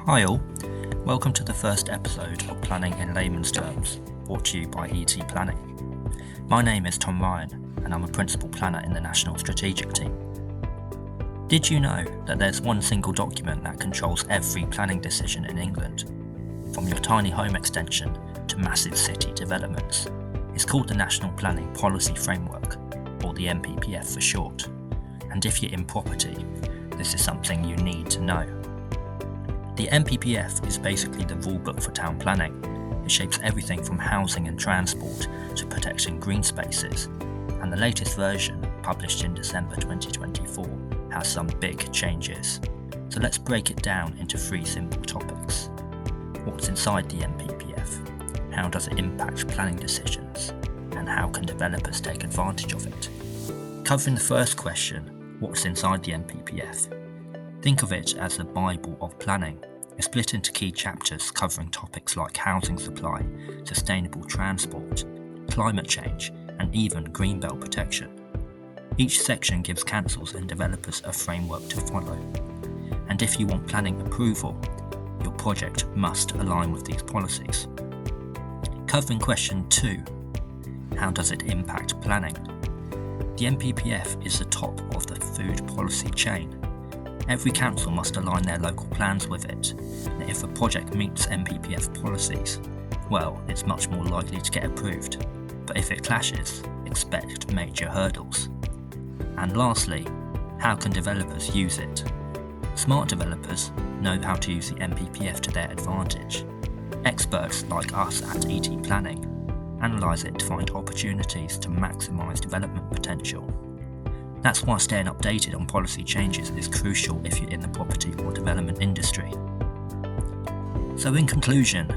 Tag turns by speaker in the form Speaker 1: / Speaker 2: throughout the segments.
Speaker 1: Hi all, welcome to the first episode of Planning in Layman's Terms, brought to you by ET Planning. My name is Tom Ryan and I'm a Principal Planner in the National Strategic Team. Did you know that there's one single document that controls every planning decision in England, from your tiny home extension to massive city developments? It's called the National Planning Policy Framework, or the NPPF for short, and if you're in property, this is something you need to know. The NPPF is basically the rulebook for town planning. It shapes everything from housing and transport to protecting green spaces, and the latest version, published in December 2024, has some big changes. So let's break it down into three simple topics. What's inside the NPPF? How does it impact planning decisions? And how can developers take advantage of it? Covering the first question, what's inside the NPPF? Think of it as the Bible of planning. It's split into key chapters covering topics like housing supply, sustainable transport, climate change, and even greenbelt protection. Each section gives councils and developers a framework to follow. And if you want planning approval, your project must align with these policies. Covering question 2, how does it impact planning? The NPPF is the top of the food policy chain. Every council must align their local plans with it, and if a project meets NPPF policies, well, it's much more likely to get approved, but if it clashes, expect major hurdles. And lastly, how can developers use it? Smart developers know how to use the NPPF to their advantage. Experts like us at ET Planning analyse it to find opportunities to maximise development potential. That's why staying updated on policy changes is crucial if you're in the property or development industry. So in conclusion,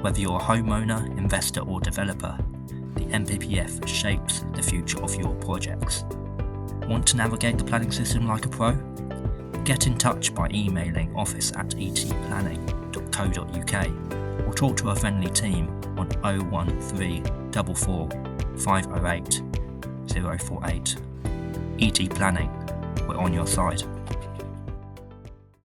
Speaker 1: whether you're a homeowner, investor or developer, the NPPF shapes the future of your projects. Want to navigate the planning system like a pro? Get in touch by emailing office@etplanning.co.uk or talk to our friendly team on 01344 508 048. ET Planning, we're on your side.